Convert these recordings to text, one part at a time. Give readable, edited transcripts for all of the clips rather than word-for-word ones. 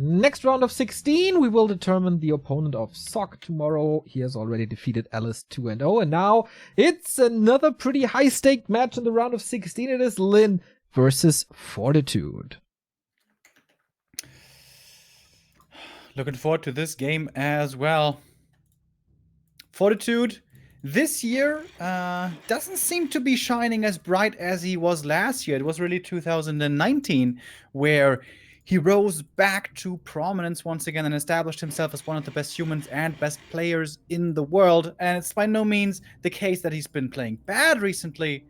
Next round of 16, we will determine the opponent of Sock tomorrow. He has already defeated Alice 2-0, and now it's another pretty high-stake match in the round of 16. It is Lin versus Fortitude. Looking forward to this game as well. Fortitude this year doesn't seem to be shining as bright as he was last year. It was really 2019 where he rose back to prominence once again and established himself as one of the best humans and best players in the world. And it's by no means the case that he's been playing bad recently,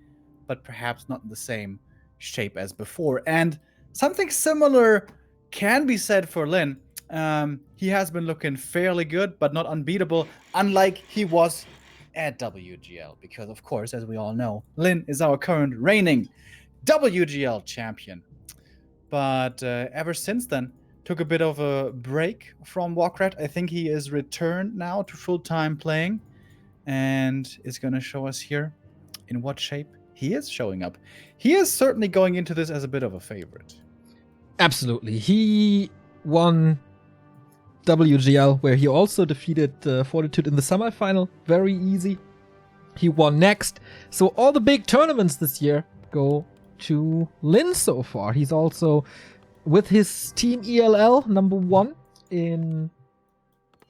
but perhaps not in the same shape as before. And something similar can be said for Lin. He has been looking fairly good, but not unbeatable, unlike he was at WGL. Because, of course, as we all know, Lin is our current reigning WGL champion. But ever since then, took a bit of a break from Warcraft. I think he is returned now to full-time playing and is going to show us here in what shape he is showing up. He is certainly going into this as a bit of a favorite. Absolutely. He won WGL, where he also defeated Fortitude in the semifinal. Very easy. He won next. So all the big tournaments this year go to Lin so far. He's also with his team ELL #1 in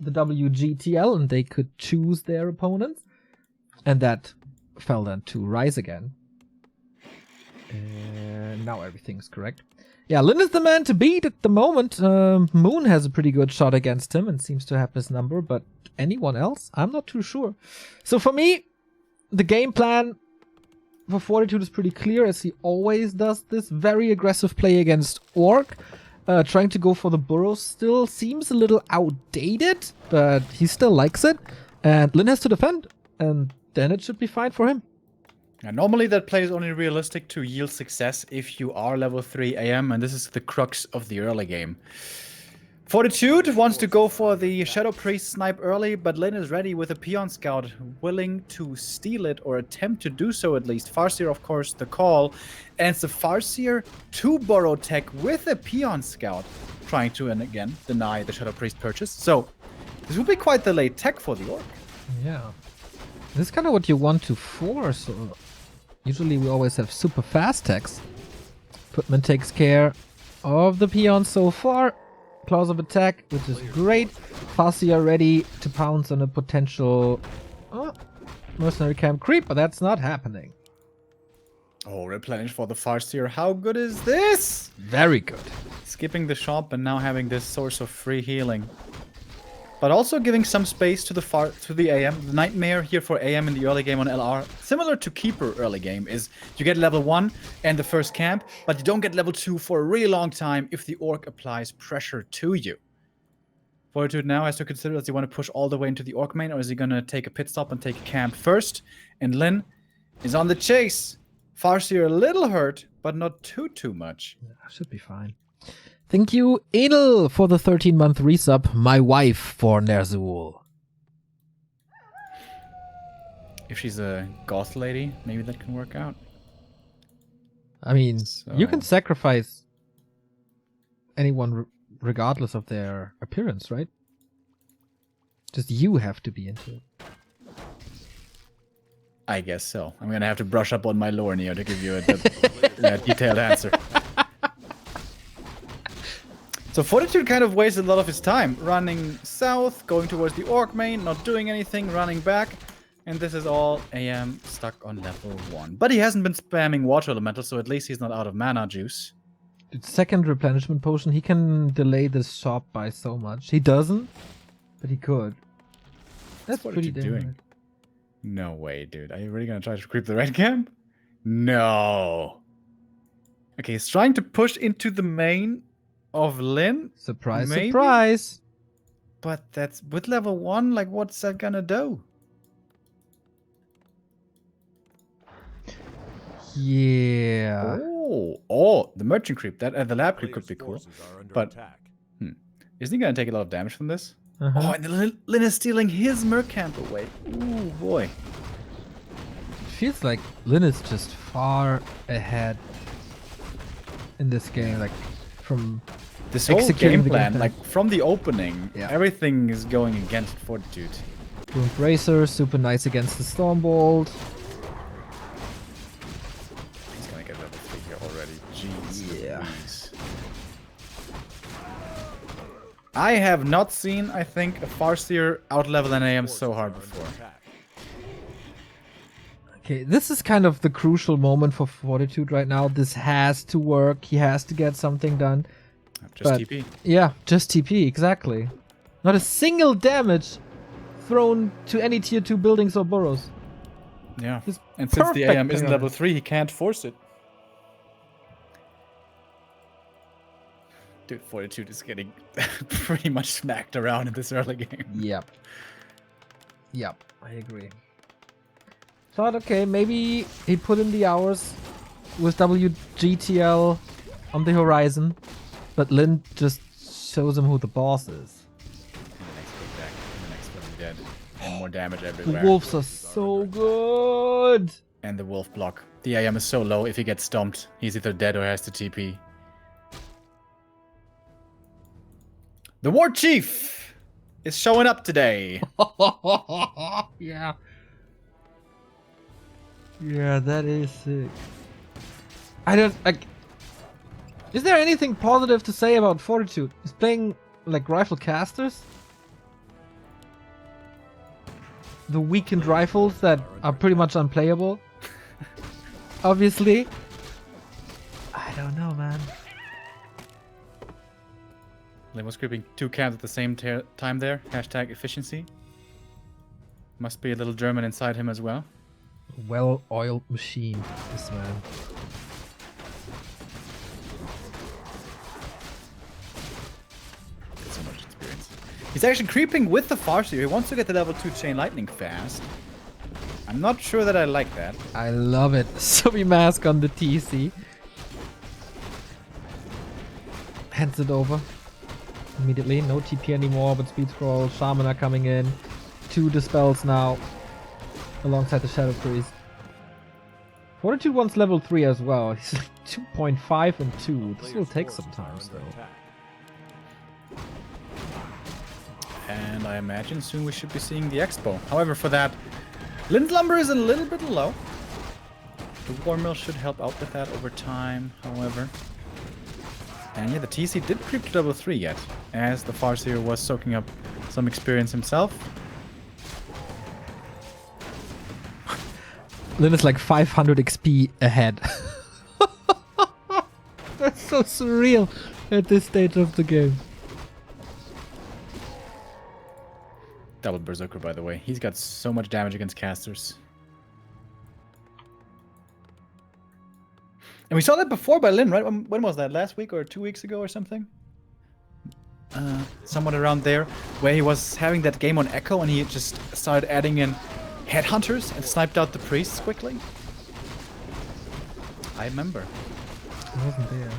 the WGTL, and they could choose their opponents. And that fell then to Rise again. And now everything's correct. Yeah, Lin is the man to beat at the moment. Moon has a pretty good shot against him and seems to have his number, but anyone else? I'm not too sure. So for me, the game plan for Fortitude is pretty clear, as he always does this very aggressive play against Orc. Trying to go for the burrows still seems a little outdated, but he still likes it. And Lin has to defend, and then it should be fine for him. Yeah, normally that play is only realistic to yield success if you are level 3 AM, and this is the crux of the early game. Fortitude wants to go for the Shadow Priest snipe early, but Lin is ready with a Peon Scout, willing to steal it, or attempt to do so at least. Farseer, of course, the call. And it's the Farseer 2-burrow tech with a Peon Scout, trying to, and again, deny the Shadow Priest purchase. So, this will be quite the late tech for the Orc. Yeah. This is kind of what you want to force. Usually we always have super fast techs. Putman takes care of the peons so far. Claws of attack, which is great. Farseer ready to pounce on a potential mercenary camp creep, but that's not happening. Oh, replenish for the Farseer. How good is this? Very good. Skipping the shop and now having this source of free healing. But also giving some space to the AM. The nightmare here for AM in the early game on LR, similar to Keeper early game, is you get level 1 and the first camp, but you don't get level 2 for a really long time if the Orc applies pressure to you. Fortitude now has to consider, does he want to push all the way into the Orc main, or is he going to take a pit stop and take a camp first? And Lin is on the chase. Farseer a little hurt, but not too much. Yeah, should be fine. Thank you, Edel, for the 13-month resub. My wife for Ner'zhul. If she's a goth lady, maybe that can work out. I mean, you can sacrifice anyone regardless of their appearance, right? Just you have to be into it. I guess so. I'm going to have to brush up on my lore, Neo, to give you a detailed answer. So Fortitude kind of wasted a lot of his time running south, going towards the Orc main, not doing anything, running back. And this is all AM stuck on level 1. But he hasn't been spamming Water Elemental, so at least he's not out of mana juice. Second replenishment potion, he can delay this shop by so much. He doesn't, but he could. That's pretty damn. No way, dude. Are you really going to try to creep the red camp? No. Okay, he's trying to push into the main of Lin. Surprise, maybe? Surprise. But that's with level 1, like what's that gonna do? Yeah. Oh, the merchant creep, that the lab creep could be cool. But isn't he gonna take a lot of damage from this? Oh, and Lin is stealing his mercamp away. Ooh, boy. It feels like Lin is just far ahead in this game, like from This whole Executing game the game plan, plan. like from the opening, Yeah. everything is going against Fortitude. Doom Bracer, super nice against the Stormbolt. He's gonna get level 3 here already. Jeez. Yeah. Louise. I have not seen, I think, a Farseer outlevel an AM so hard before. Okay, this is kind of the crucial moment for Fortitude right now. This has to work. He has to get something done. Just But- TP. Yeah, just TP, exactly. Not a single damage thrown to any tier 2 buildings or burrows. Yeah. He's And since the AM perfect isn't on level it. 3, he can't force it. Dude, Fortitude is getting pretty much smacked around in this early game. Yep. Yep, I agree. Thought, okay, maybe he put in the hours with WGTL on the horizon, but Lin just shows him who the boss is. And the next big back, and the next one dead. And more damage The everywhere. wolves are so good! And the wolf block. The AM is so low, if he gets stomped, he's either dead or has to TP. The War Chief is showing up today. Yeah. Yeah, that is sick. Is there anything positive to say about Fortitude? He's playing like rifle casters? The weakened rifles that are pretty much unplayable? Obviously. I don't know, man. Lin was creeping 2 camps at the same time there. Hashtag efficiency. Must be a little German inside him as well. Well-oiled machine, this man. Got so much experience. He's actually creeping with the Farseer. He wants to get the level 2 Chain Lightning fast. I'm not sure that I like that. I love it. Subby mask on the TC. Hands it over. Immediately. No TP anymore, but speed scroll. Shaman are coming in. 2 dispels now. Alongside the Shadow Priest. Fortitude wants level 3 as well. He's like 2.5 and 2. This will take some time still. And I imagine soon we should be seeing the Expo. However, for that, Lin's Lumber is a little bit low. The War Mill should help out with that over time, however. And yeah, the TC did creep to level 3 yet, as the Farseer was soaking up some experience himself. Lin is like 500 XP ahead. That's so surreal at this stage of the game. Double Berserker, by the way. He's got so much damage against casters. And we saw that before by Lin, right? When was that? Last week or 2 weeks ago or something? Somewhat around there, where he was having that game on Echo and he just started adding in headhunters and sniped out the priests quickly. I remember. I wasn't there.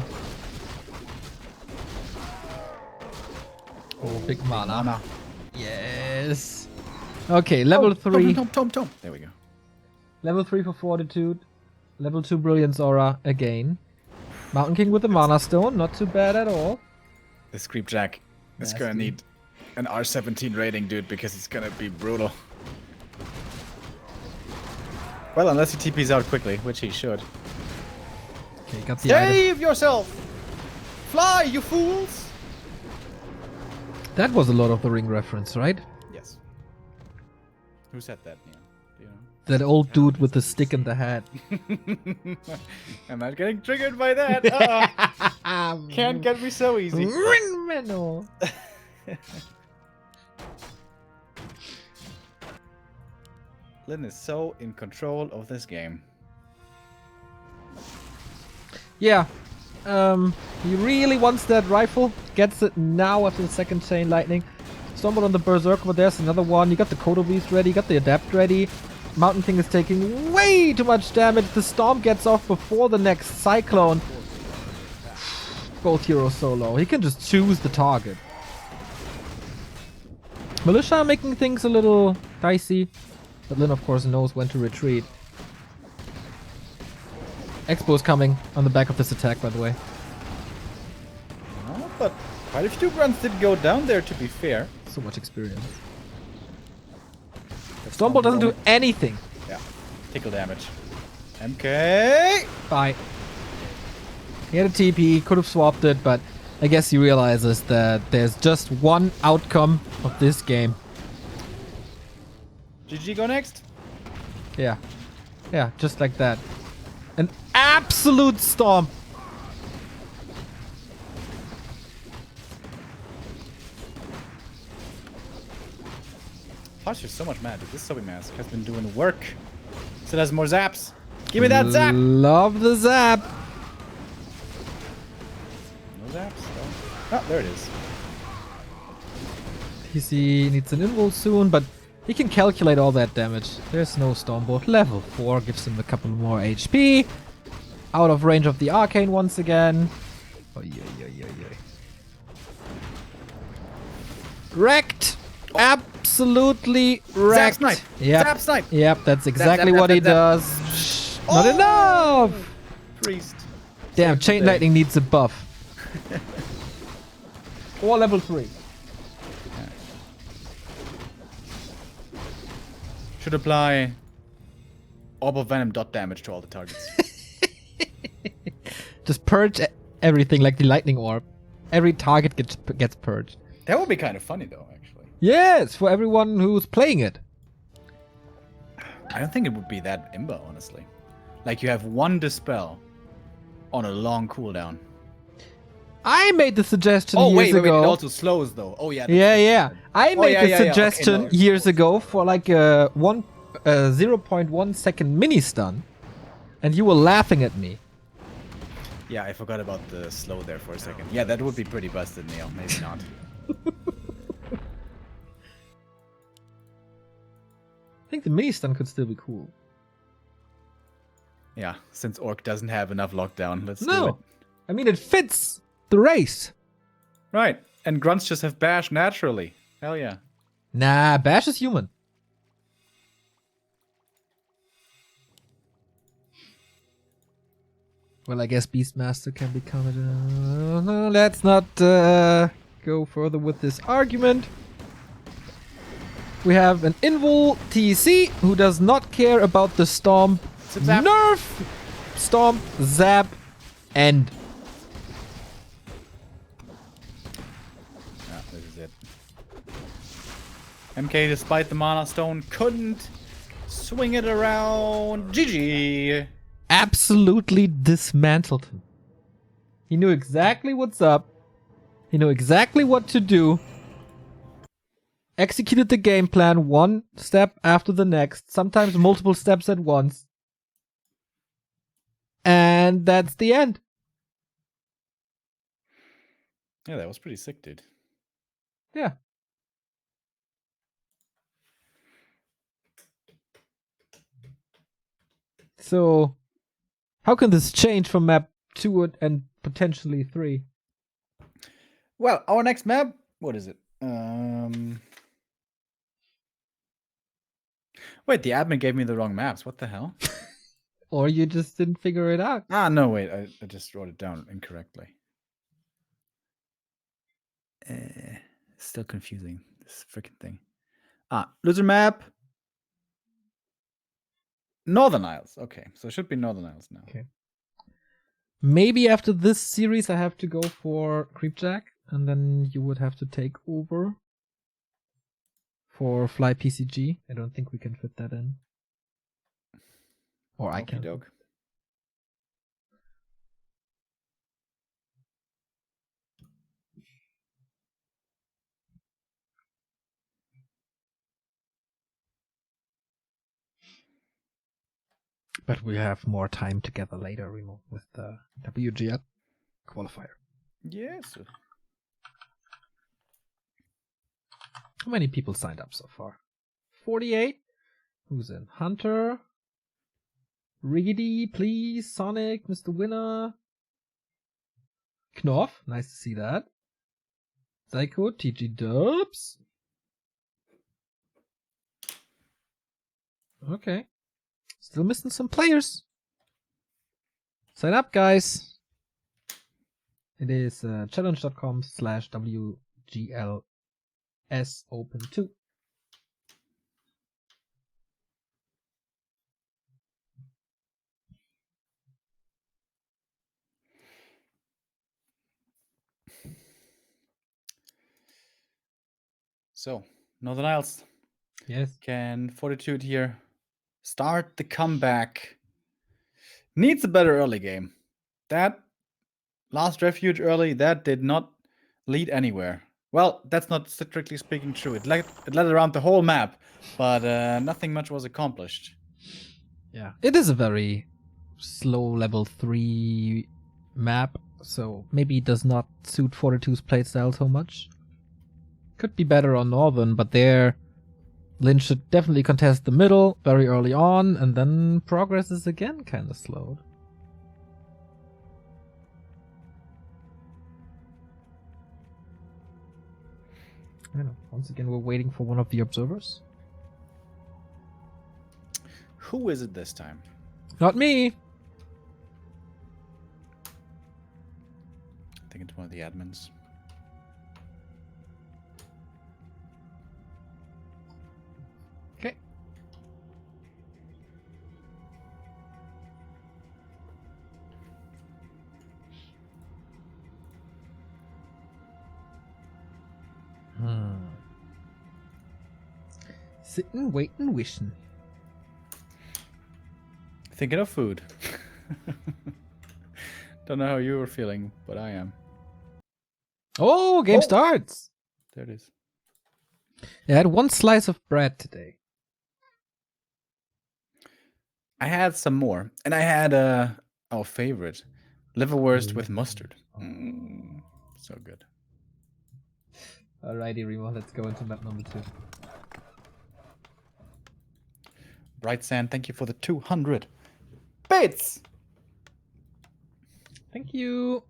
Oh, big mana. Yes. Okay, level 3. Tom. There we go. Level 3 for Fortitude. Level 2 Brilliance Aura again. Mountain King with the Mana Stone. Not too bad at all. This Creepjack is gonna Nasty. need an R17 rating, dude, because it's gonna be brutal. Well, unless he TPs out quickly, which he should. Okay, got the item. Save yourself! Fly, you fools! That was a Lord of the Ring reference, right? Yes. Who said that? Yeah. Do you know? That old dude with the stick in the head. I'm not getting triggered by that. Can't get me so easy. Remo. Lin is so in control of this game. Yeah. He really wants that rifle. Gets it now after the second Chain Lightning. Stumbled on the Berserker, but there's another one. You got the Kodo Beast ready. You got the Adept ready. Mountain King is taking way too much damage. The Storm gets off before the next Cyclone. Both heroes so low. He can just choose the target. Militia making things a little dicey. But Lin, of course, knows when to retreat. Expo is coming on the back of this attack, by the way. But quite a few grunts did go down there, to be fair. So much experience. Stormbolt doesn't do anything. Yeah. Tickle damage. MK! Bye. He had a TP, could have swapped it, but I guess he realizes that there's just one outcome of this game. GG go next. Yeah. Yeah, just like that. An absolute storm. Flash is so much magic. This Sobi Mask has been doing work. Still has more zaps. Give me that zap! Love the zap. No zaps? Oh, there it is. TC needs an invul soon, but he can calculate all that damage. There's no Stormbolt. Level 4 gives him a couple more HP. Out of range of the Arcane once again. Oh, yeah. Wrecked! Absolutely wrecked. Zap snipe! Yep. Zap snipe! Yep, that's exactly zap, what zap, he zap. does. Shh, not enough! Priest. Damn, Chain Lightning needs a buff. Or level 3. Should apply Orb of Venom dot damage to all the targets. Just purge everything like the Lightning Orb. Every target gets purged. That would be kind of funny, though, actually. Yes, for everyone who's playing it. I don't think it would be that imba, honestly. Like, you have one Dispel on a long cooldown. I made the suggestion Oh, years wait, ago. it also slows, though. Oh, yeah. Yeah. I made the Okay, suggestion no. years ago for like a 0.1 second mini stun, and you were laughing at me. Yeah, I forgot about the slow there for a second. Yeah, that would be pretty busted, Neil. Maybe not. I think the mini stun could still be cool. Yeah, since Orc doesn't have enough lockdown, let's do it. No, I mean it fits the race. Right, and grunts just have bash naturally. Hell yeah. Nah, Bash is human. Well, I guess Beastmaster can be counted. Let's not go further with this argument. We have an Invul TC who does not care about the Stomp, Zap. Nerf, Stomp, Zap, End. Yeah, this is it. MK, despite the Mana Stone, couldn't swing it around. GG. Absolutely dismantled him. He knew exactly what's up. He knew exactly what to do. Executed the game plan one step after the next, sometimes multiple steps at once. And that's the end. Yeah, that was pretty sick, dude. Yeah. So, how can this change from map 2 and potentially 3? Well, our next map, what is it? Wait, the admin gave me the wrong maps. What the hell? Or you just didn't figure it out. Ah, no, wait. I just wrote it down incorrectly. Still confusing, this freaking thing. Ah, loser map. Northern Isles. Okay, so it should be Northern Isles now. Okay. Maybe after this series I have to go for Creepjack, and then you would have to take over for Fly PCG. I don't think we can fit that in. Or I can. Okey-doke. But we have more time together later, Remo, with the WGL qualifier. Yes. How many people signed up so far? 48? Who's in? Hunter? Riggedy, please. Sonic, Mr. Winner. Knopf, nice to see that. Psycho, TG Dubs. Okay. Still missing some players. Sign up, guys. It is challenge.com/WGLS open 2. So, Northern Isles. Yes. Can Fortitude here start the comeback? Needs a better early game. That last refuge early, that did not lead anywhere. Well, that's not strictly speaking true. It led around the whole map, but nothing much was accomplished. Yeah. It is a very slow level 3 map, so maybe it does not suit Fortitude's playstyle so much. Could be better on Northern, but there Lynn should definitely contest the middle very early on, and then progress is again kind of slowed. I don't know. Once again, we're waiting for one of the observers. Who is it this time? Not me! I think it's one of the admins. Okay. Sitting, waiting, wishing. Thinking of food. Don't know how you were feeling, but I am. Oh, game starts! There it is. I had one slice of bread today. I had some more, and I had our favorite, liverwurst with mustard. So good. Alrighty, Remo, let's go into map number 2. Bright Sand, thank you for the 200 bits! Thank you!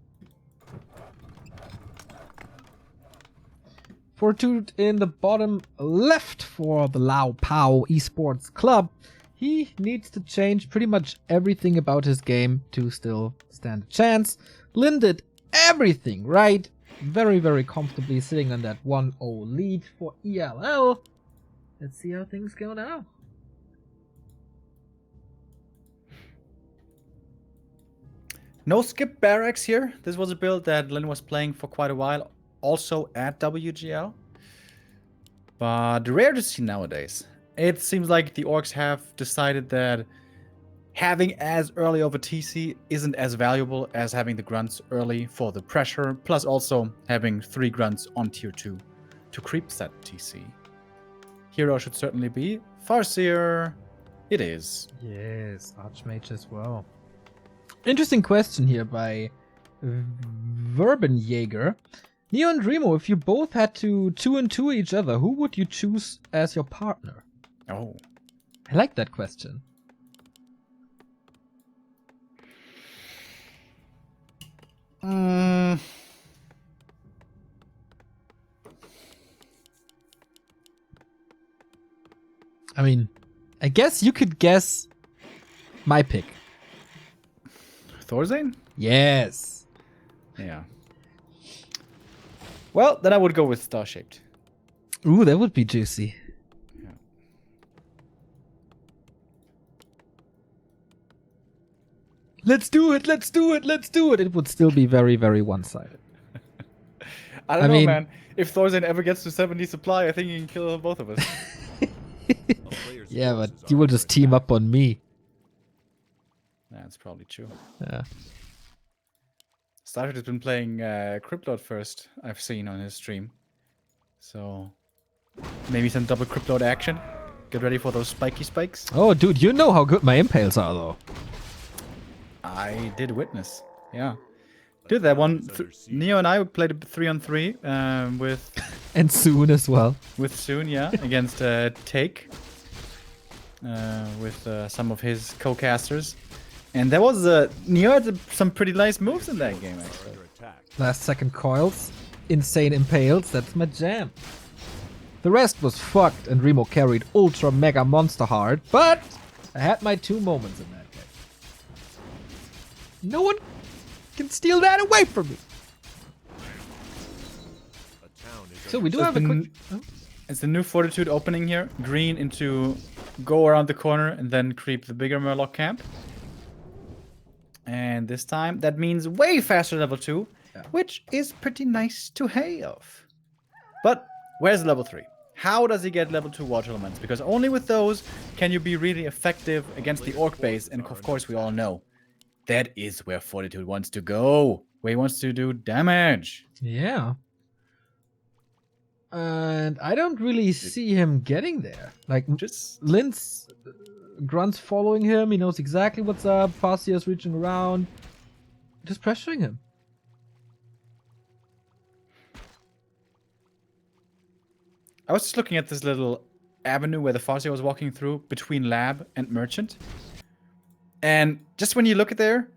Fortitude in the bottom left for the Lao Pao Esports Club. He needs to change pretty much everything about his game to still stand a chance. Lin did everything right. Very, very comfortably sitting on that 1-0 lead for ELL. Let's see how things go now. No skip barracks here. This was a build that Lin was playing for quite a while, also at WGL. But rare to see nowadays. It seems like the orcs have decided that having as early of a TC isn't as valuable as having the grunts early for the pressure, plus also having 3 grunts on tier 2 to creep that TC. Hero should certainly be Farseer. It is. Yes, Archmage as well. Interesting question here by Verbenjäger. Neo and Remo, if you both had to 2-2 each other, who would you choose as your partner? Oh. I like that question. I mean, I guess you could guess my pick. Thorzane? Yes. Yeah. Well, then I would go with Star-Shaped. Ooh, that would be juicy. Yeah. Let's do it, let's do it, let's do it. It would still be very, very one-sided. I don't know, man. If Thorzane ever gets to 70 supply, I think he can kill both of us. Yeah, but you will just team up on me. That's probably true. Yeah. Starship has been playing Cryptlord first, I've seen on his stream. So maybe some double Cryptlord action. Get ready for those spiky spikes. Oh, dude, you know how good my impales are, though. I did witness. Yeah. Dude, that one. Neo and I played a 3-on-3 with. And Soon as well. With Soon, yeah. Against Take. With some of his co-casters. And there was Neo had some pretty nice moves in that game, actually. Last second coils. Insane impales. That's my jam. The rest was fucked, and Remo carried ultra mega monster hard, but I had my 2 moments in that game. No one can steal that away from me. So we do So have a quick... It's the new Fortitude opening here. Green into go around the corner and then creep the bigger Murloc camp. And this time, that means way faster level 2, which is pretty nice to have. But where's level 3? How does he get level 2 water elements? Because only with those can you be really effective against the orc base. And of course, we all know that is where Fortitude wants to go. Where he wants to do damage. Yeah. And I don't really see him getting there. Like, Just Lin's Grunt's following him. He knows exactly what's up. Farsia's reaching around. Just pressuring him. I was just looking at this little avenue where the Farsia was walking through between lab and merchant. And just when you look at there,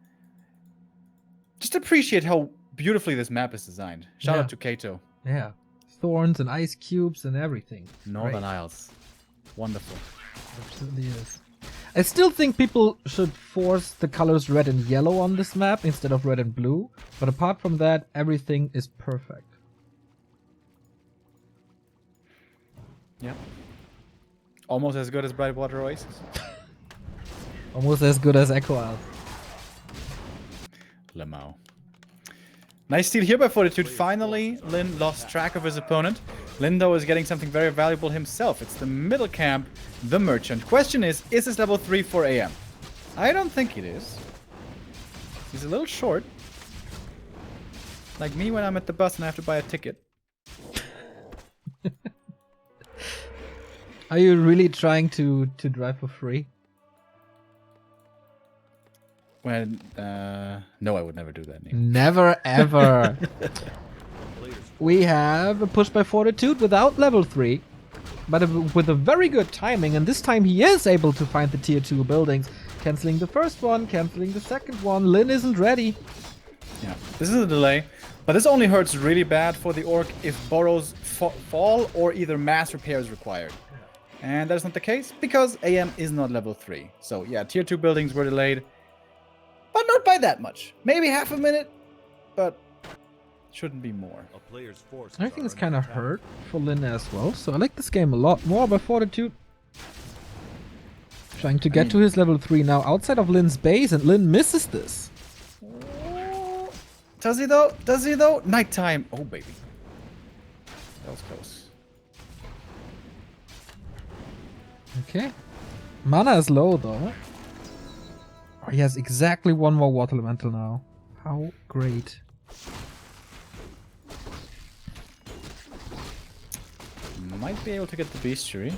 just appreciate how beautifully this map is designed. Shout out to Kato. Yeah. Thorns and ice cubes and everything. Northern Isles. Wonderful. Absolutely is. I still think people should force the colors red and yellow on this map instead of red and blue. But apart from that, everything is perfect. Yeah. Almost as good as Brightwater Oasis. Almost as good as Echo Isle. Lemao. Nice steal here by Fortitude. Finally, Lin lost track of his opponent. Lin, though, is getting something very valuable himself. It's the middle camp, the merchant. Question is this level 3 for AM? I don't think it is. He's a little short. Like me when I'm at the bus and I have to buy a ticket. Are you really trying to drive for free? Well, no, I would never do that. Neil. Never ever. We have a push by Fortitude without level 3, but with a very good timing, and this time he is able to find the tier 2 buildings, cancelling the first one, cancelling the second one. Lin isn't ready. Yeah, this is a delay, but this only hurts really bad for the orc if burrows fall or either mass repair is required. And that is not the case because AM is not level 3. So yeah, tier 2 buildings were delayed. But not by that much. Maybe half a minute, but shouldn't be more. I think it's kind of hurt for Lin as well, so I like this game a lot more by Fortitude. Trying to get to his level 3 now outside of Lin's base, and Lin misses this. Does he though? Does he though? Nighttime. Oh, baby. That was close. Okay. Mana is low though. Oh, he has exactly one more water elemental now. How great. Might be able to get the bestiary.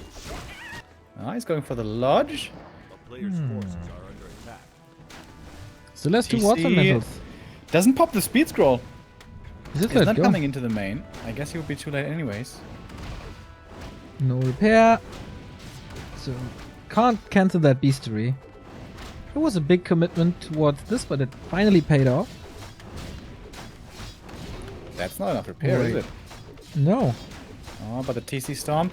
He's going for the lodge. Still has 2 water elementals. Doesn't pop the speed scroll. Just He's let not go. coming into the main. I guess he would be too late anyways. No repair. So can't cancel that bestiary. It was a big commitment towards this, but it finally paid off. That's not enough repair, is it? No. Oh, but the TC stomp.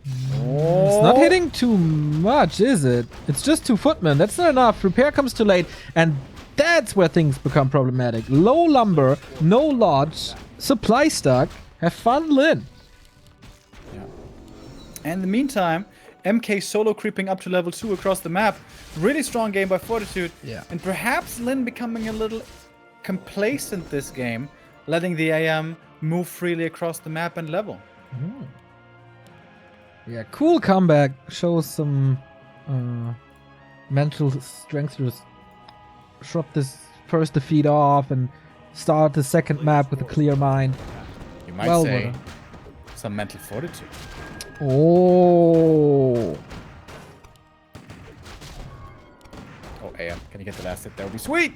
It's not hitting too much, is it? It's just 2 footmen. That's not enough. Repair comes too late, and that's where things become problematic. Low lumber, no lodge, supply stuck. Have fun, Lin. Yeah. And in the meantime, MK solo creeping up to level 2 across the map. Really strong game by Fortitude. Yeah. And perhaps Lin becoming a little complacent this game, letting the AM move freely across the map and level. Yeah, cool comeback. Shows some mental strength to just shrub this first defeat off and start the second map with a clear mind. You might say some mental fortitude. Oh. Oh, AM, can you get the last hit? That would be sweet!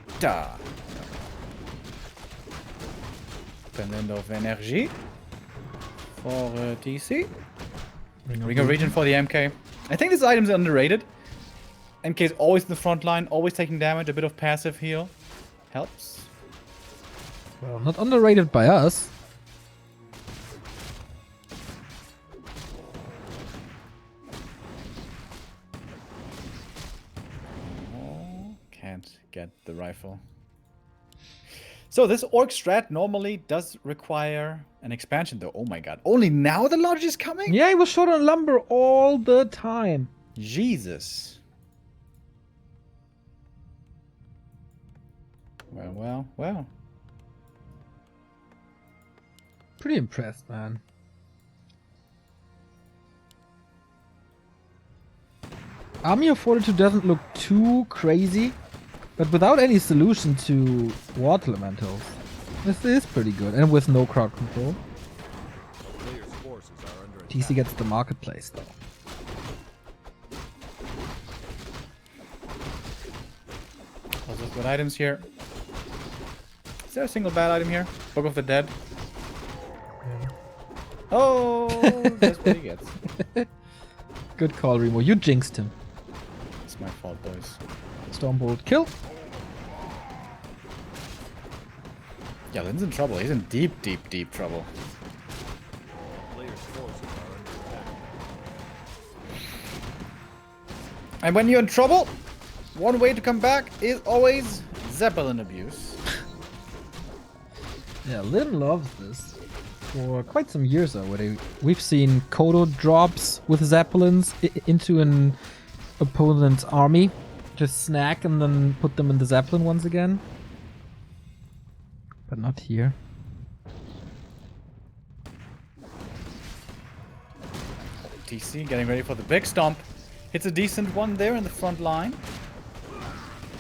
Pendant of energy for TC. Ring of Region for the MK. I think this item is underrated. MK is always in the front line, always taking damage. A bit of passive heal helps. Well, not underrated by us. Oh, can't get the rifle. So this orc strat normally does require an expansion, though. Oh my god. Only now the lodge is coming? Yeah, he was short on lumber all the time. Jesus. Well. Pretty impressed, man. Army of Fortitude doesn't look too crazy, but without any solution to water elementals, this is pretty good, and with no crowd control. TC gets the marketplace though. Lots of good items here. Is there a single bad item here? Book of the Dead. Yeah. Oh, that's what he gets. Good call, Remo. You jinxed him. It's my fault, boys. Stormbolt kill. Yeah, Lynn's in trouble. He's in deep trouble. And when you're in trouble, one way to come back is always Zeppelin abuse. Yeah, Lynn loves this. For quite some years already, we've seen Kodo drops with Zeppelins into an opponent's army. Just snack and then put them in the Zeppelin once again. But not here. TC getting ready for the big stomp. Hits a decent one there in the front line.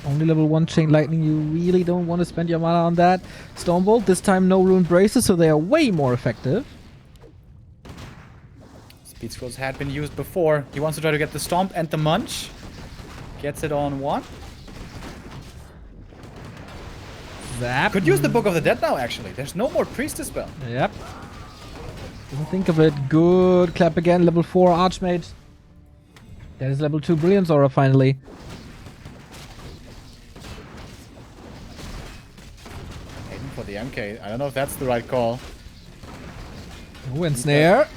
Only level 1 Chain Lightning, you really don't want to spend your mana on that. Stormbolt, this time no Rune Braces, so they are way more effective. Speed Scrolls had been used before. He wants to try to get the Stomp and the Munch. Gets it on one. Zap. Could use the Book of the Dead now, actually. There's no more Priestess spell. Yep. Didn't think of it. Good. Clap again. Level 4 Archmage. That is level 2 Brilliance Aura finally. Aiming for the MK. I don't know if that's the right call. Oh, and Snare.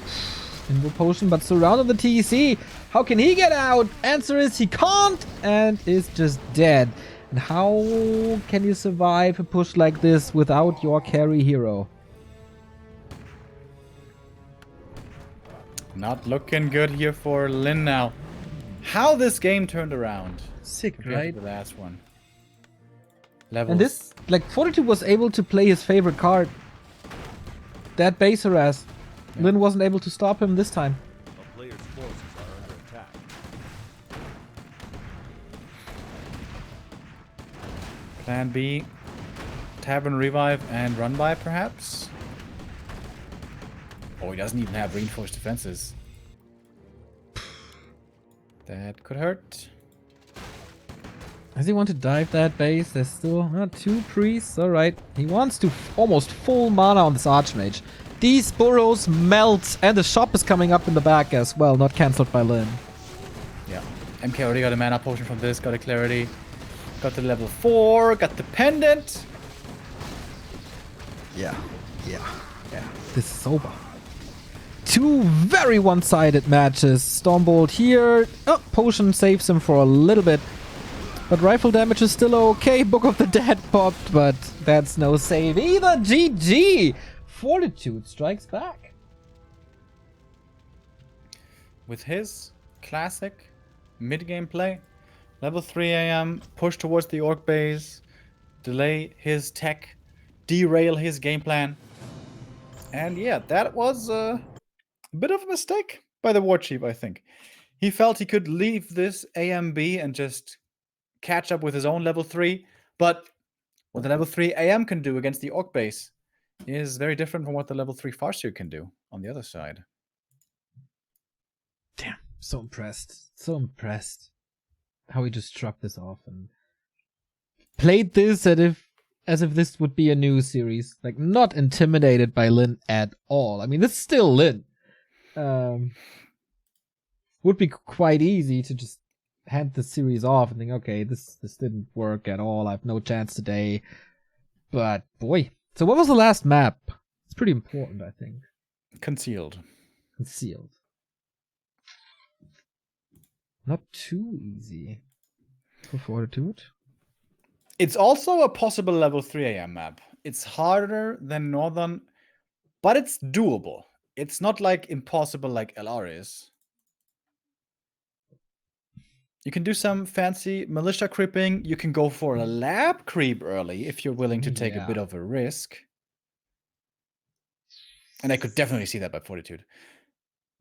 Invo Potion, but surrounded the TEC. How can he get out? Answer is he can't and is just dead. And how can you survive a push like this without your carry hero? Not looking good here for Lynn now. How this game turned around. Sick, compared right? to the last one. Levels. And this, like, Fortitude was able to play his favorite card. That base harass. Yeah. Lynn wasn't able to stop him this time. A player's forces are under attack. Plan B. Tavern Revive and Run By, perhaps? Oh, he doesn't even have reinforced defenses. That could hurt. Does he want to dive that base? There's still not 2 priests. Alright. He wants to almost full mana on this Archmage. These burrows melt, and the shop is coming up in the back as well, not cancelled by Lynn. Yeah. MK already got a mana potion from this, got a clarity. Got the level 4, got the pendant. Yeah. This is over. 2 very one-sided matches. Stormbolt here. Oh, Potion saves him for a little bit. But rifle damage is still okay. Book of the Dead popped, but that's no save either. GG! Fortitude strikes back. With his classic mid-game play, level 3 AM, push towards the orc base, delay his tech, derail his game plan. And yeah, that was a bit of a mistake by the war chief, I think. He felt he could leave this AMB and just catch up with his own level 3, but what the level 3 AM can do against the orc base is very different from what the level 3 Farseer can do on the other side. Damn, so impressed. So impressed. How he just shrugged this off and played this as if this would be a new series. Like, not intimidated by Lynn at all. I mean, this is still Lynn. Would be quite easy to just hand the series off and think, okay, this didn't work at all. I have no chance today. But boy. So what was the last map? It's pretty important, I think. Concealed. Concealed. Not too easy for Fortitude. It's also a possible level 3 AM map. It's harder than Northern, but it's doable. It's not like impossible like LR is. You can do some fancy militia creeping. You can go for a lab creep early if you're willing to take a bit of a risk. And I could definitely see that by Fortitude.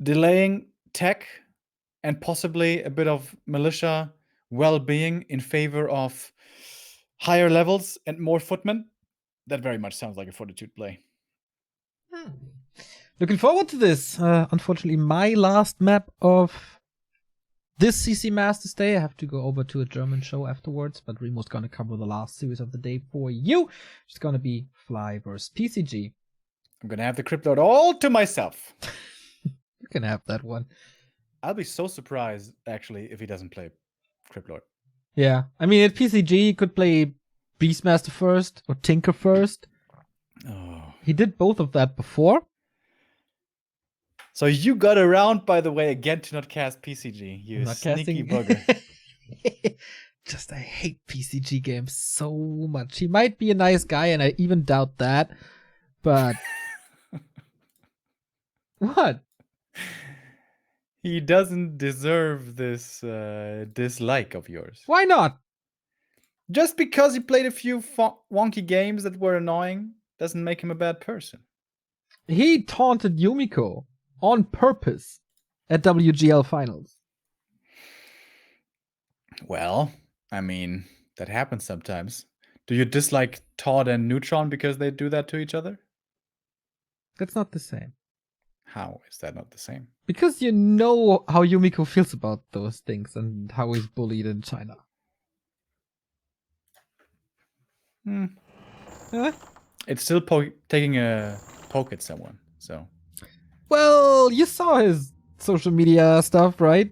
Delaying tech and possibly a bit of militia well-being in favor of higher levels and more footmen. That very much sounds like a Fortitude play. Looking forward to this. Unfortunately, my last map of this CC Masters Day. I have to go over to a German show afterwards, but Remo's gonna cover the last series of the day for you. It's gonna be Fly versus PCG. I'm gonna have the Crypt Lord all to myself. You can have that one. I'll be so surprised, actually, if he doesn't play Crypt Lord. Yeah, I mean, at PCG, he could play Beastmaster first or Tinker first. Oh. He did both of that before. So you got around, by the way, again to not cast PCG. You sneaky bugger. Just, I hate PCG games so much. He might be a nice guy, and I even doubt that. But what? He doesn't deserve this dislike of yours. Why not? Just because he played a few wonky games that were annoying doesn't make him a bad person. He taunted Yumiko on purpose at WGL finals. Well, I mean, that happens sometimes. Do you dislike Todd and Neutron because they do that to each other? That's not the same. How is that not the same? Because you know how Yumiko feels about those things and how he's bullied in China. Huh? It's still taking a poke at someone, so. Well, you saw his social media stuff, right?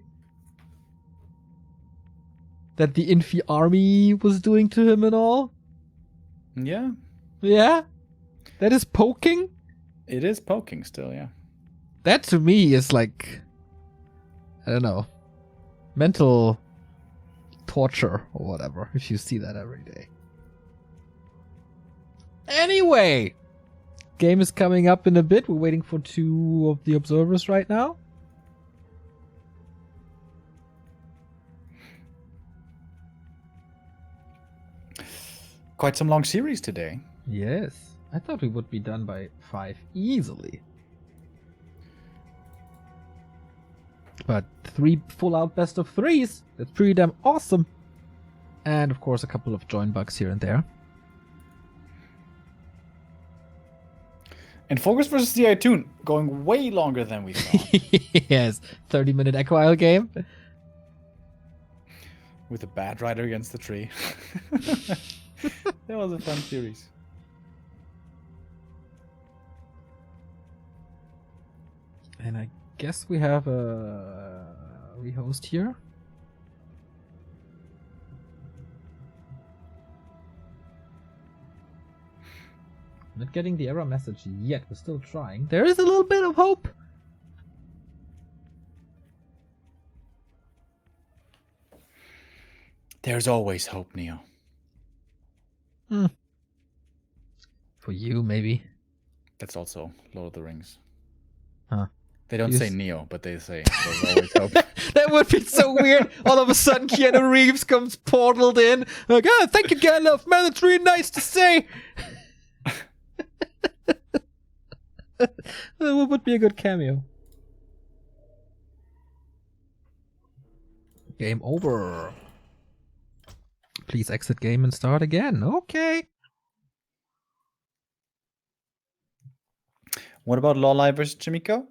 That the Infi army was doing to him and all? Yeah. Yeah? That is poking? It is poking still, yeah. That to me is like, I don't know, mental torture or whatever, if you see that every day. Anyway, game is coming up in a bit. We're waiting for 2 of the observers right now. Quite some long series today. Yes, I thought we would be done by 5 easily. But 3 full-out best of 3s. That's pretty damn awesome. And of course a couple of join bugs here and there. And Focus versus the iTunes going way longer than we thought. Yes, 30-minute Echo Isle game. With a bad rider against the tree. That was a fun series. And I guess we have a rehost here. Not getting the error message yet. We're still trying. There is a little bit of hope. There's always hope, Neo. For you, maybe. That's also Lord of the Rings. Huh. They don't Yes. say Neo, but they say there's always hope. That would be so weird. All of a sudden, Keanu Reeves comes portaled in. Like, thank you, Gandalf. Man, that's really nice to say. That would be a good cameo. Game over. Please exit game and start again. Okay. What about Lawline versus Chimiko?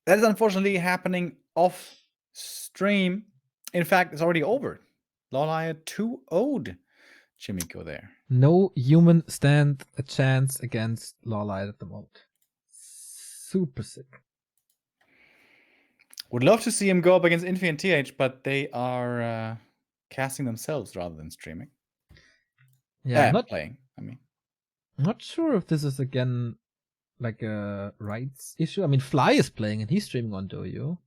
That is unfortunately happening off stream. In fact, it's already over. Lawline 2-0'd Chimiko there. No human stand a chance against Lawlight at the moment. Super sick. Would love to see him go up against Infi and TH, but they are casting themselves rather than streaming. Yeah, I'm not playing. I mean, not sure if this is again like a rights issue. I mean, Fly is playing and he's streaming on Dojo.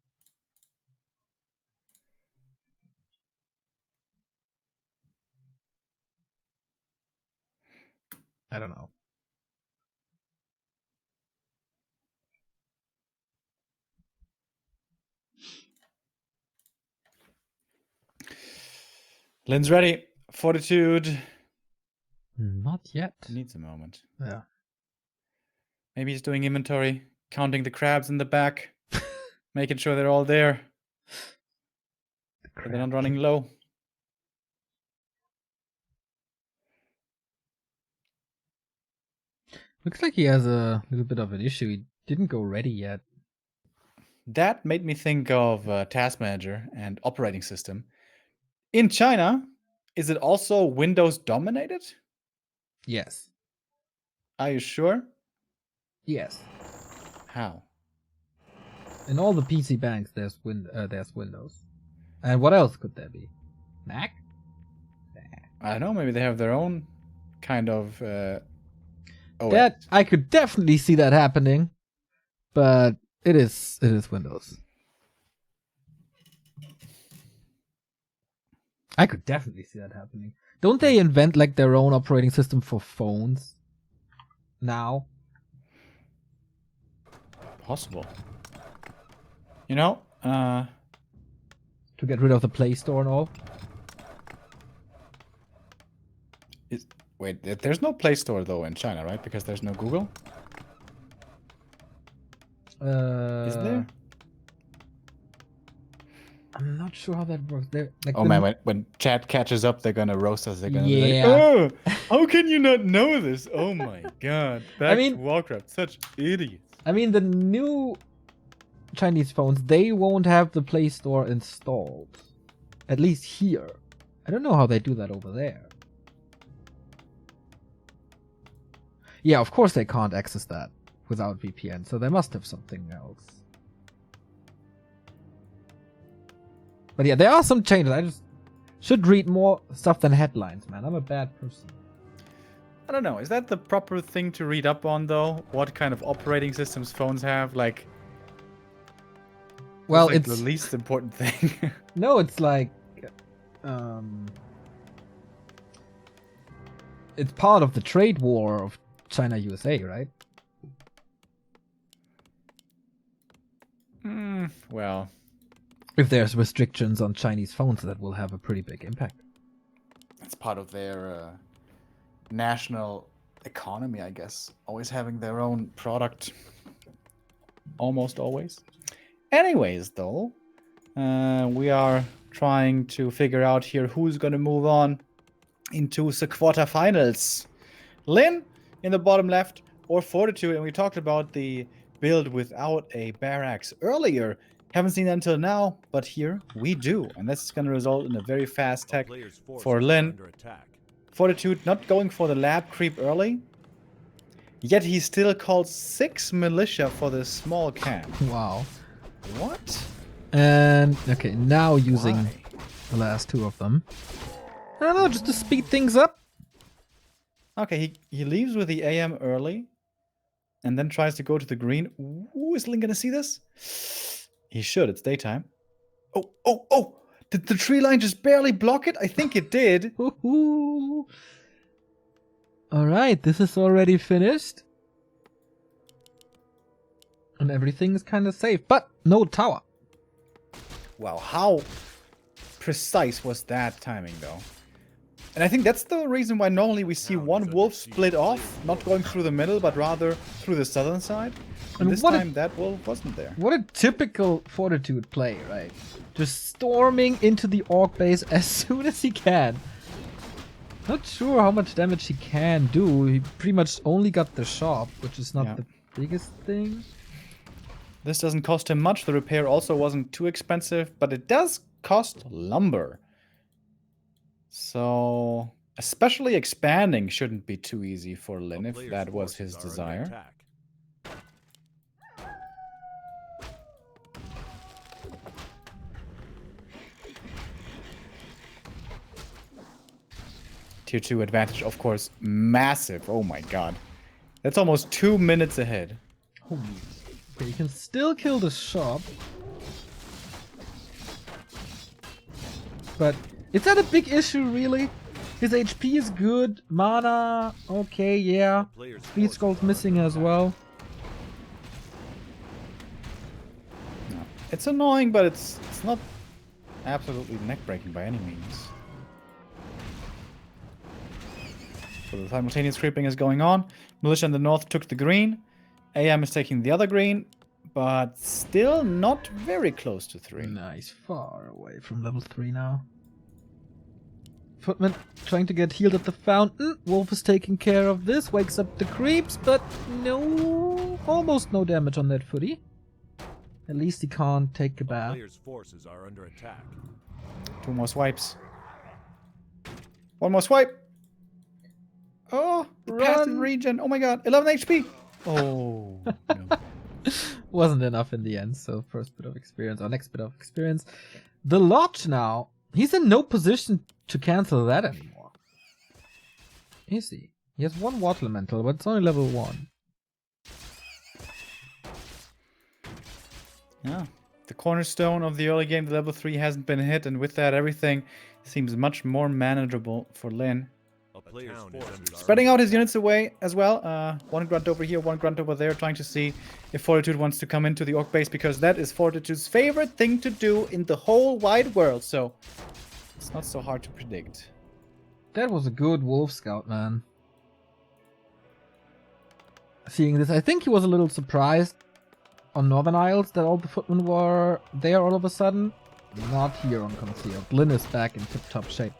I don't know. Lynn's ready. Fortitude. Not yet. Needs a moment. Yeah. Maybe he's doing inventory, counting the crabs in the back, making sure they're all there. They're not running low. Looks like he has a little bit of an issue. He didn't go ready yet. That made me think of Task Manager and operating system. In China, is it also Windows dominated? Yes. Are you sure? Yes. How? In all the PC banks, there's Windows. And what else could there be? Mac? I don't know. Maybe they have their own kind of. OS. That I could definitely see that happening, but it is Windows. I could definitely see that happening. Don't they invent like their own operating system for phones now? Possible. You know, To get rid of the Play Store and all? wait, there's no Play Store though in China, right? Because there's no Google. Is there? I'm not sure how that works. Like Oh man, when chat catches up, they're gonna roast us. They're gonna be Yeah. like, "Oh, how can you not know this? Oh my god!" Back mean- to Warcraft, such idiots. I mean, the new Chinese phones, they won't have the Play Store installed. At least here. I don't know how they do that over there. Yeah, of course they can't access that without VPN, so they must have something else. But yeah, there are some changes. I just should read more stuff than headlines, man. I'm a bad person. I don't know. Is that the proper thing to read up on though? What kind of operating systems phones have? Like, Well, that's, like, it's the least important thing. no, it's like it's part of the trade war of China USA, right? Well, If there's restrictions on Chinese phones, that will have a pretty big impact. it's part of their national economy, I guess. Always having their own product. Almost always. Anyways, though, we are trying to figure out here who's going to move on into the quarterfinals. Lynn in the bottom left or Fortitude, and we talked about the build without a barracks earlier. Haven't seen that until now, but here we do, and this is going to result in a very fast tech Player's forces for are Lynn. under attack. Fortitude not going for the lab creep early, yet he still called 6 militia for this small camp. Wow. What? And okay, now using Why? the last two of them. I don't know, just to speed things up. Okay, he leaves with the AM early, and then tries to go to the green. Ooh, is Lynn gonna see this? He should. It's daytime. Oh! Did the tree line just barely block it? I think it did. Woohoo! All right, this is already finished. And everything is kind of safe, but no tower. Wow, how precise was that timing, though? And I think that's the reason why normally we see one wolf split off, not going through the middle, but rather through the southern side. And And this what a- time that wolf wasn't there. What a typical Fortitude play, right? Just storming into the orc base as soon as he can. Not sure how much damage he can do. He pretty much only got the shop, which is not Yeah. the biggest thing. This doesn't cost him much. The repair also wasn't too expensive, but it does cost lumber. So, especially expanding shouldn't be too easy for Lynn if Player's that was his forces are under desire. attack. Tier 2 advantage, of course, massive. Oh my god. That's almost 2 minutes ahead. Holy. Okay, you can still kill the shop. But is that a big issue, really? His HP is good. Mana, okay, yeah. Player's Speed forces Skull's are missing under as attack. well. It's annoying, but it's not absolutely neck-breaking by any means. So the simultaneous creeping is going on. Militia in the north took the green. AM is taking the other green, but still not very close to 3. Nice, far away from level 3 now. Footman trying to get healed at the fountain. Wolf is taking care of this, wakes up the creeps, but no, almost no damage on that footy. At least he can't take a bath. Player's forces are under attack. 2 more swipes. 1 more swipe. Oh, passive regen. Oh my god, 11 HP. Oh, no. Wasn't enough in the end, so first bit of experience, or next bit of experience. The Lodge now, he's in no position to cancel that anymore. Is he? He has 1 Water Elemental, but it's only level 1. Yeah, the cornerstone of the early game, the level 3 hasn't been hit, and with that everything seems much more manageable for Lin. A player's forces are Spreading out his units away as well. 1 grunt over here, 1 grunt over there, trying to see if Fortitude wants to come into the Orc base, because that is Fortitude's favorite thing to do in the whole wide world, so it's not so hard to predict. That was a good Wolf Scout, man. Seeing this, I think he was a little surprised on Northern Isles that all the footmen were there all of a sudden. Not here on Concealed. Lin is back in tip-top shape.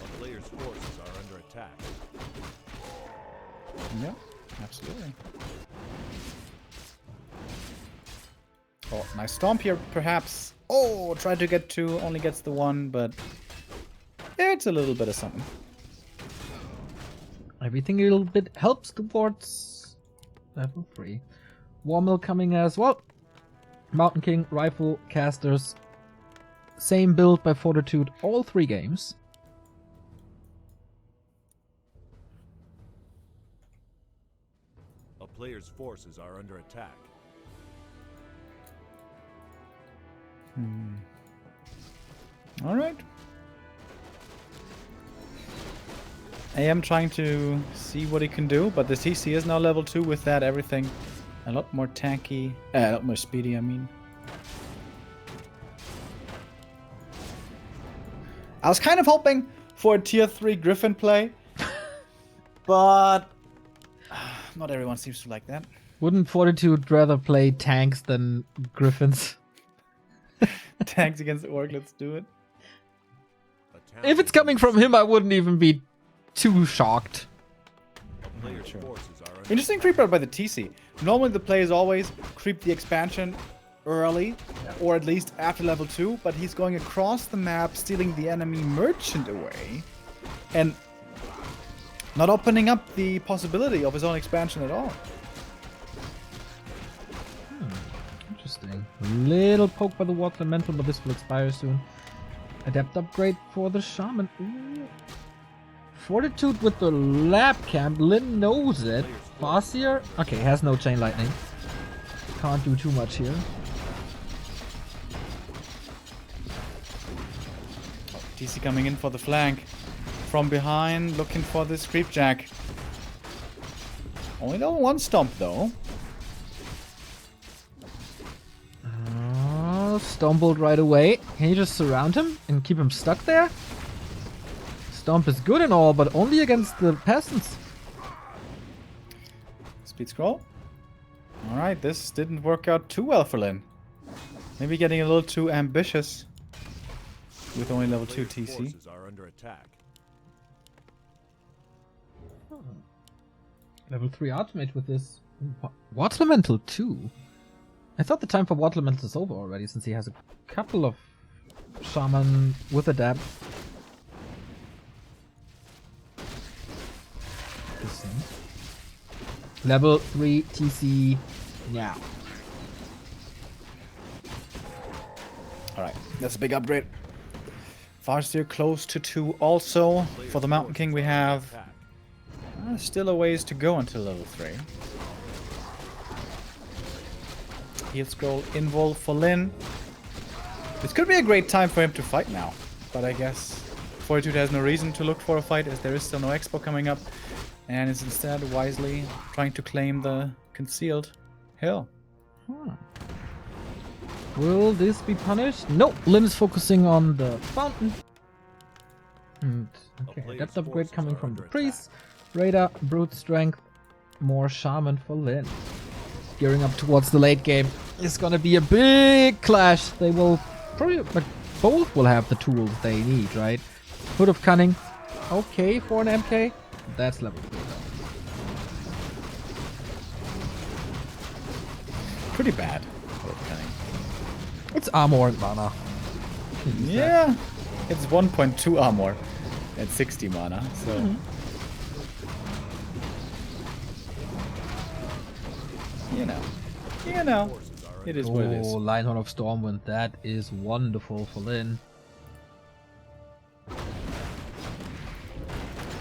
A player's forces are under attack. Yeah, absolutely. Oh, nice stomp here, perhaps. Oh, tried to get 2, only gets the 1, but it's a little bit of something. Everything a little bit helps towards level 3. Warmill coming as well. Mountain King, Rifle, Casters. Same build by Fortitude all 3 games. A player's forces are under attack. All right. I am trying to see what he can do, but the CC is now level 2. With that, everything a lot more tanky, a lot more speedy, I mean. I was kind of hoping for a tier 3 Griffin play, but not everyone seems to like that. Wouldn't Fortitude rather play tanks than Griffins? Tanks against Orc, let's do it. If it's coming from him, I wouldn't even be too shocked. A player's Sure. forces are under Interesting creep out by the TC. Normally the players always creep the expansion early, or at least after level 2, but he's going across the map, stealing the enemy merchant away, and not opening up the possibility of his own expansion at all. Interesting. Little poke by the Water Elemental, but this will expire soon. Adept upgrade for the Shaman. Ooh. Fortitude with the lab camp. Lin knows it. Farseer. Okay, has no chain lightning. Can't do too much here. TC coming in for the flank. From behind, looking for this creepjack. Only done 1 stomp though. Stumbled right away. Can you just surround him and keep him stuck there? Stomp is good and all, but only against the peasants. Speed scroll. Alright, this didn't work out too well for Lin. Maybe getting a little too ambitious with only level 2 player's TC. forces are under attack. Level 3 ultimate with this. Water Elemental 2? I thought the time for Water Elemental is over already, since he has a couple of Shaman with Adapt. Level 3 TC now. Alright, that's a big upgrade. Farseer close to 2 also. For the Mountain King we have still a ways to go until level 3. Heal scroll invul for Lin. This could be a great time for him to fight now, but I guess Fortitude has no reason to look for a fight as there is still no expo coming up, and is instead wisely trying to claim the concealed hill. Will this be punished? No, Lin is focusing on the fountain. And, okay, player's depth upgrade forces coming are from the under priest. Radar, brute strength, more shaman for Lin. Gearing up towards the late game. It's gonna be a big clash. They will probably, but both will have the tools they need, right? Hood of Cunning. Okay, for an MK. That's level 3. Pretty bad. It's armor and mana. Yeah. It's 1.2 armor at 60 mana, so... You know, it is what it is. Oh, Lionheart of Stormwind. That is wonderful for Lin.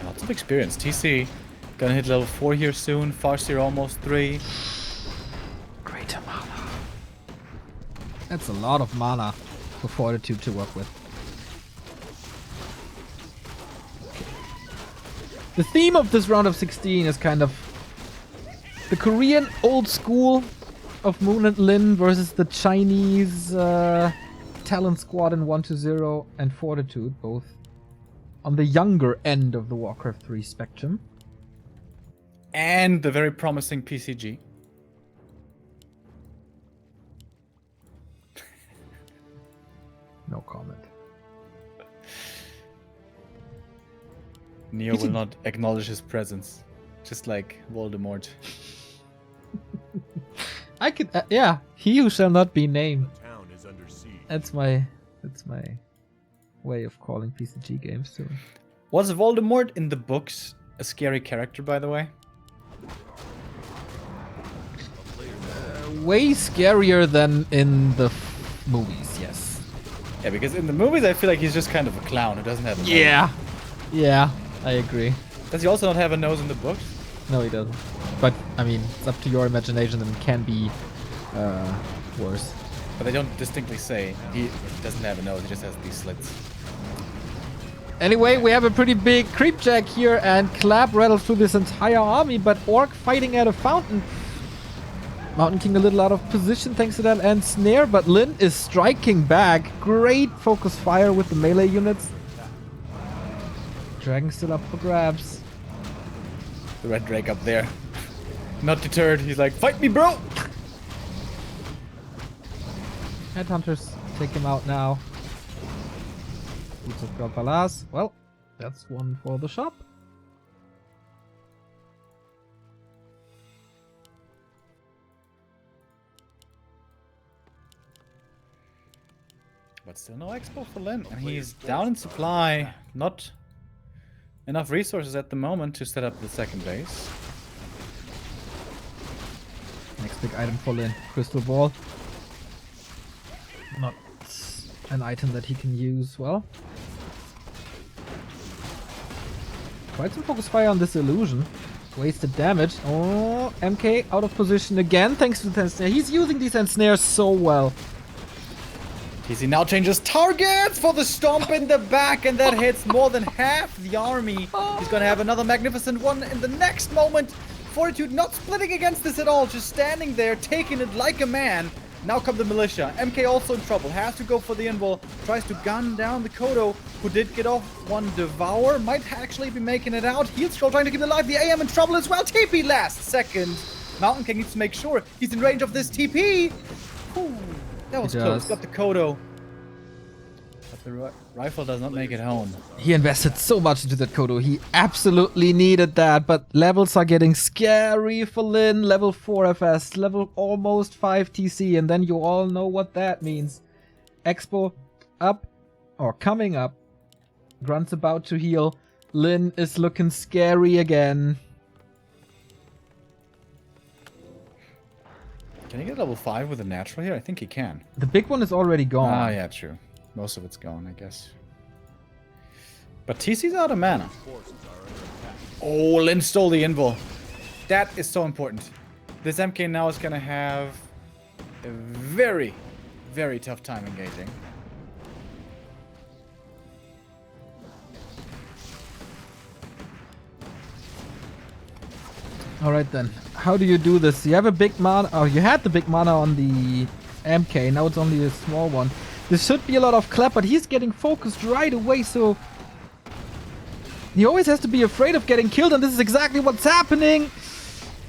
Lots of experience. TC gonna hit level 4 here soon. Farseer almost 3. Greater mana. That's a lot of mana for Fortitude to work with. The theme of this round of 16 is kind of the Korean old school of Moon and Lin versus the Chinese Talent Squad in 1-0 and Fortitude, both on the younger end of the Warcraft 3 spectrum. And the very promising PCG. No comment. Neo will not acknowledge his presence. Just like Voldemort. I could, yeah, he who shall not be named. The town is under siege. That's my way of calling PCG games too. Was Voldemort in the books a scary character, by the way? Way scarier than in the movies, yes. Yeah, because in the movies I feel like he's just kind of a clown who doesn't have a nose. Yeah, I agree. Does he also not have a nose in the books? No, he doesn't. But, I mean, it's up to your imagination and it can be worse. But they don't distinctly say he doesn't have a nose, he just has these slits. Anyway, we have a pretty big creep jack here and Clap rattles through this entire army, but Orc fighting at a fountain. Mountain King a little out of position thanks to that and snare, but Lin is striking back. Great focus fire with the melee units. Dragon still up for grabs. The red drake up there. Not deterred, he's like, fight me, bro! Headhunters take him out now. Boots of God Palace. Well, that's one for the shop. But still no expo for Lin. And he's down in supply. Not enough resources at the moment to set up the second base. Next big item for Lin. Crystal Ball. Not an item that he can use well. Quite some focus fire on this illusion. Wasted damage. Oh, MK out of position again thanks to the snare. He's using these snares so well. TC now changes targets for the stomp in the back, and that hits more than half the army. He's gonna have another magnificent one in the next moment. Fortitude not splitting against this at all, just standing there, taking it like a man. Now come the militia. MK also in trouble, has to go for the invul, tries to gun down the Kodo, who did get off one devour, might actually be making it out. Heal Scroll trying to keep it alive, the AM in trouble as well. TP last second. Mountain King needs to make sure he's in range of this TP. Whew. That was close. Got the Kodo. But the rifle does not make it home. He invested so much into that Kodo. He absolutely needed that. But levels are getting scary for Lin. Level 4 FS. Level almost 5 TC. And then you all know what that means. Expo up. Or coming up. Grunt's about to heal. Lin is looking scary again. Can he get level 5 with a natural here? I think he can. The big one is already gone. Ah, yeah, true. Most of it's gone, I guess. But TC's out of mana. Oh, Lin stole the invul. That is so important. This MK now is gonna have a very, very tough time engaging. Alright then. How do you do this? You have a big mana. Oh, you had the big mana on the MK. Now it's only a small one. This should be a lot of clap, but he's getting focused right away, so He always has to be afraid of getting killed, and this is exactly what's happening.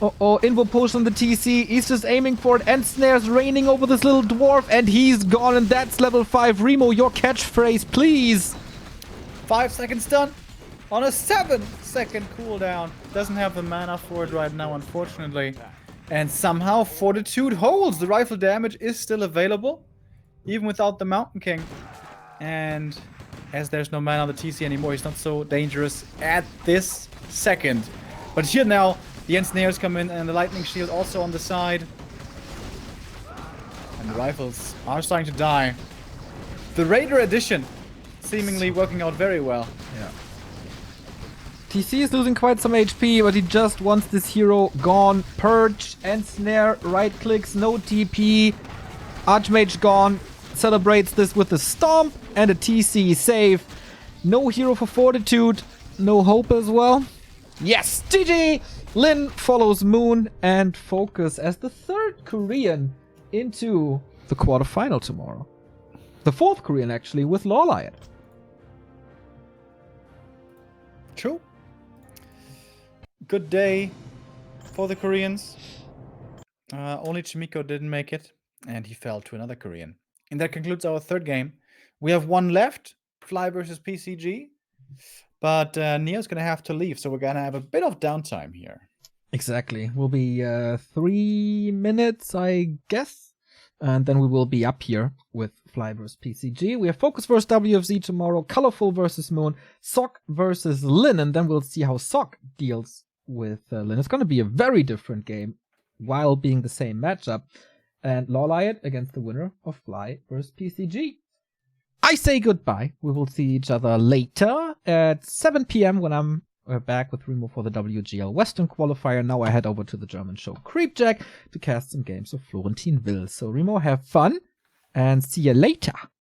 Uh-oh, invo potion on the TC. He's just aiming for it. End snares raining over this little dwarf, and he's gone, and that's level 5. Remo, your catchphrase, please. 5 seconds done on a 7-second cooldown. Doesn't have the mana for it right now, unfortunately. And somehow Fortitude holds. The rifle damage is still available, even without the Mountain King. And as there's no mana on the TC anymore, he's not so dangerous at this second. But here now, the end snares come in, and the lightning shield also on the side. And the rifles are starting to die. The Raider edition seemingly working out very well. Yeah. TC is losing quite some HP, but he just wants this hero gone. Purge, end snare, right clicks, no TP. Archmage gone. Celebrates this with a stomp and a TC save. No hero for Fortitude. No hope as well. Yes, GG! Lin follows Moon and Focus as the 3rd Korean into the quarterfinal tomorrow. The 4th Korean, actually, with Lawliot. True. Good day for the Koreans. Only Chimiko didn't make it, and he fell to another Korean. And that concludes our 3rd game. We have one left, Fly versus PCG. But Neo's going to have to leave, so we're going to have a bit of downtime here. Exactly. Will be 3 minutes, I guess. And then we will be up here with Fly vs PCG. We have Focus vs WFZ tomorrow, Colorful vs Moon, Sock vs Lin, and then we'll see how Sock deals with Lin. It's going to be a very different game while being the same matchup. And Lawliot against the winner of Fly vs PCG. I say goodbye. We will see each other later at 7 p.m. when I'm back with Remo for the WGL Western qualifier. Now I head over to the German show Creepjack to cast some games of Florentin Will. So Remo, have fun and see you later.